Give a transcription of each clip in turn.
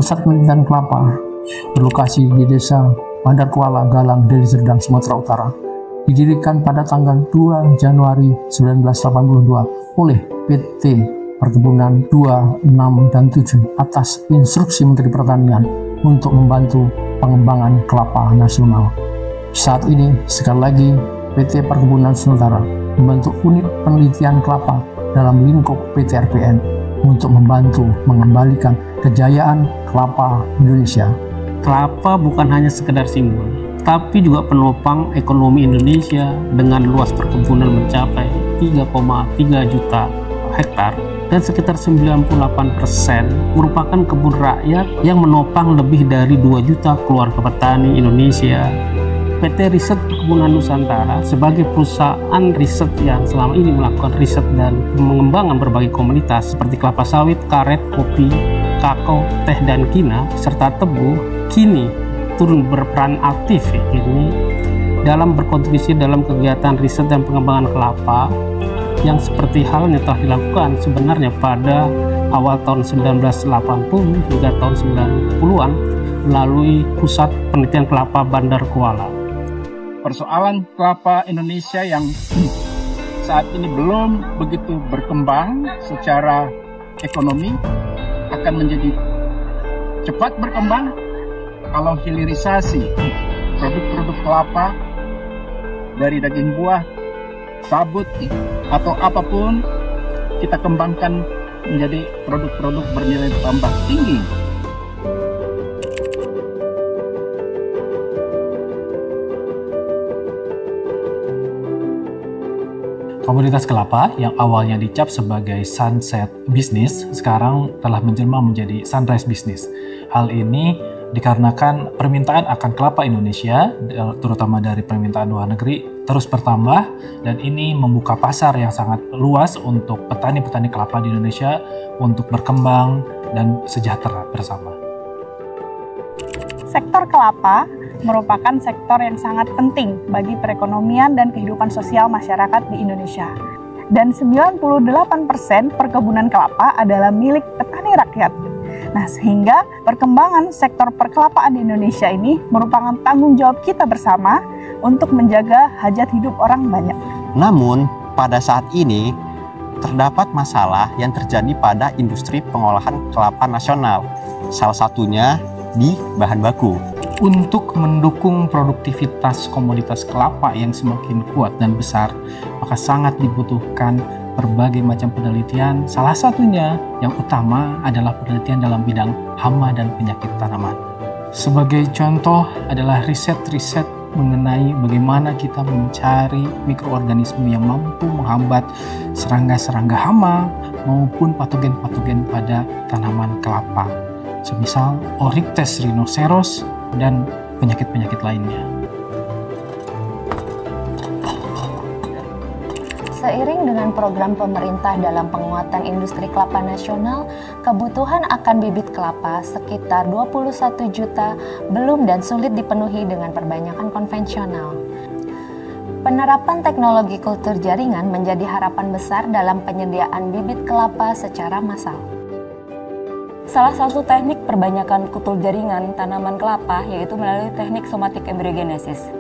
Pusat Penelitian Kelapa berlokasi di Desa Bandar Kuala, Galang, Deli Serdang, Sumatera Utara. Didirikan pada tanggal 2 Januari 1982 oleh PT Perkebunan 2, 6, dan 7 atas instruksi Menteri Pertanian untuk membantu pengembangan kelapa nasional. Saat ini, sekali lagi, PT Perkebunan Nusantara membentuk unit penelitian kelapa dalam lingkup PT RPN untuk membantu mengembalikan kejayaan kelapa Indonesia. Kelapa bukan hanya sekedar simbol, tapi juga penopang ekonomi Indonesia dengan luas perkebunan mencapai 3,3 juta hektar dan sekitar 98% merupakan kebun rakyat yang menopang lebih dari 2 juta keluarga petani Indonesia. PT Riset Perkebunan Nusantara sebagai perusahaan riset yang selama ini melakukan riset dan pengembangan berbagai komoditas seperti kelapa sawit, karet, kopi, kakao, teh, dan kina, serta tebu, kini turun berperan aktif ini dalam berkontribusi dalam kegiatan riset dan pengembangan kelapa yang seperti halnya telah dilakukan sebenarnya pada awal tahun 1980 hingga tahun 90-an melalui Pusat Penelitian Kelapa Bandar Kuala. Persoalan kelapa Indonesia yang saat ini belum begitu berkembang secara ekonomi akan menjadi cepat berkembang kalau hilirisasi produk-produk kelapa dari daging buah, sabut, atau apapun kita kembangkan menjadi produk-produk bernilai tambah tinggi. Komoditas kelapa yang awalnya dicap sebagai sunset business sekarang telah menjelma menjadi sunrise business. Hal ini dikarenakan permintaan akan kelapa Indonesia, terutama dari permintaan luar negeri, terus bertambah dan ini membuka pasar yang sangat luas untuk petani-petani kelapa di Indonesia untuk berkembang dan sejahtera bersama. Sektor kelapa merupakan sektor yang sangat penting bagi perekonomian dan kehidupan sosial masyarakat di Indonesia. Dan 98% perkebunan kelapa adalah milik petani rakyat. Nah, sehingga perkembangan sektor perkelapaan di Indonesia ini merupakan tanggung jawab kita bersama untuk menjaga hajat hidup orang banyak. Namun, pada saat ini terdapat masalah yang terjadi pada industri pengolahan kelapa nasional. Salah satunya di bahan baku. Untuk mendukung produktivitas komoditas kelapa yang semakin kuat dan besar, maka sangat dibutuhkan berbagai macam penelitian. Salah satunya yang utama adalah penelitian dalam bidang hama dan penyakit tanaman. Sebagai contoh adalah riset-riset mengenai bagaimana kita mencari mikroorganisme yang mampu menghambat serangga-serangga hama maupun patogen-patogen pada tanaman kelapa, semisal Oryctes rhinoceros dan penyakit-penyakit lainnya. Seiring dengan program pemerintah dalam penguatan industri kelapa nasional, kebutuhan akan bibit kelapa sekitar 21 juta belum dan sulit dipenuhi dengan perbanyakan konvensional. Penerapan teknologi kultur jaringan menjadi harapan besar dalam penyediaan bibit kelapa secara massal. Salah satu teknik perbanyakan kultur jaringan tanaman kelapa yaitu melalui teknik somatic embryogenesis.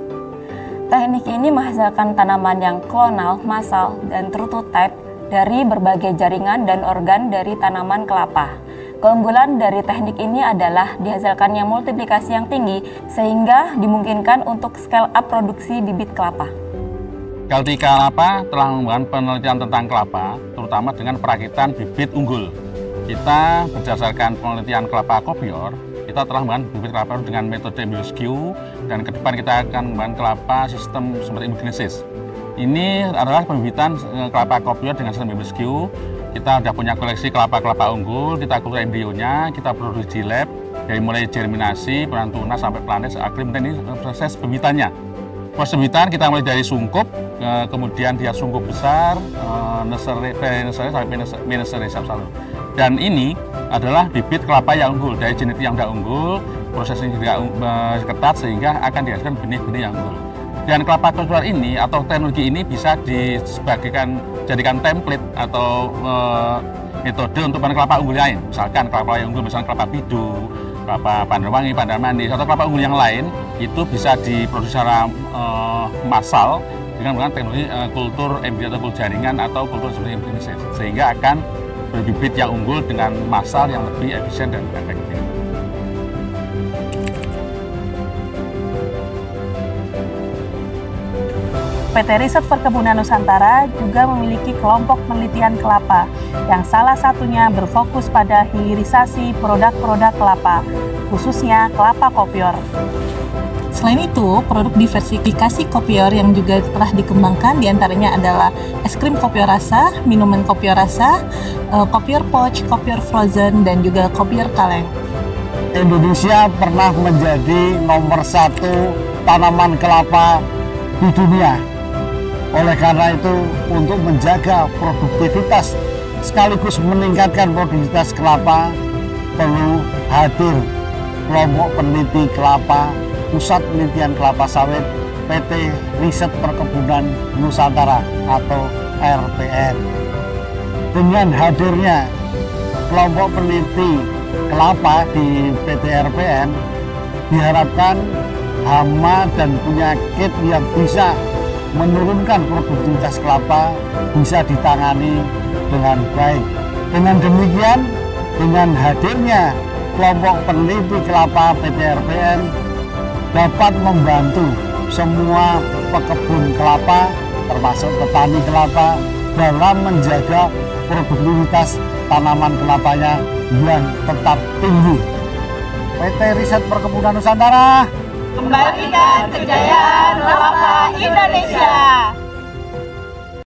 Teknik ini menghasilkan tanaman yang klonal, massal, dan true to type dari berbagai jaringan dan organ dari tanaman kelapa. Keunggulan dari teknik ini adalah dihasilkannya multiplikasi yang tinggi sehingga dimungkinkan untuk scale up produksi bibit kelapa. Galtika Kelapa telah mengembangkan penelitian tentang kelapa, terutama dengan perakitan bibit unggul. Kita berdasarkan penelitian kelapa kopior, kita telah mengembangkan bibit kelapa dengan metode Embryoskew, dan ke depan kita akan mengembangkan kelapa sistem somatic embryogenesis. Ini adalah pembibitan kelapa kopior dengan sistem Embryoskew. Kita sudah punya koleksi kelapa-kelapa unggul, kita kultur embrionya, kita produksi di lab, dari mulai germinasi, peran tunas sampai planet, akrim, dan ini proses pembibitannya. Proses pembibitan kita mulai dari sungkup, kemudian dia sungkup besar, nursery sampai nursery satu. Dan ini adalah bibit kelapa yang unggul, dari genetik yang tidak unggul, prosesnya juga ketat sehingga akan dihasilkan benih-benih yang unggul. Dan kelapa kopior ini atau teknologi ini bisa dijadikan template atau metode untuk panen kelapa unggul lain. Misalkan kelapa yang unggul, misalkan kelapa bidu, kelapa Bandarwangi, Bandarmanis, atau kelapa unggul yang lain itu bisa diproduksi secara massal dengan menggunakan teknologi kultur embryo atau kultur jaringan atau kultur seperti embryogenesis, sehingga akan berbibit yang unggul dengan massal yang lebih efisien dan efektif. PT Riset Perkebunan Nusantara juga memiliki kelompok penelitian kelapa yang salah satunya berfokus pada hilirisasi produk-produk kelapa, khususnya kelapa kopior. Selain itu, produk diversifikasi kopior yang juga telah dikembangkan diantaranya adalah es krim kopior rasa, minuman kopior rasa, kopior pouch, kopior frozen, dan juga kopior kaleng. Indonesia pernah menjadi nomor 1 tanaman kelapa di dunia. Oleh karena itu, untuk menjaga produktivitas sekaligus meningkatkan produktivitas kelapa, perlu hadir kelompok peneliti kelapa, Pusat Penelitian Kelapa Sawit, PT Riset Perkebunan Nusantara atau RPN. Dengan hadirnya kelompok peneliti kelapa di PT RPN, diharapkan hama dan penyakit yang bisa menurunkan produktivitas kelapa bisa ditangani dengan baik. Dengan demikian, dengan hadirnya kelompok peneliti kelapa PT RPN dapat membantu semua pekebun kelapa, termasuk petani kelapa, dalam menjaga produktivitas tanaman kelapanya yang tetap tinggi. PT Riset Perkebunan Nusantara, Kembalikan kejayaan kelapa Indonesia.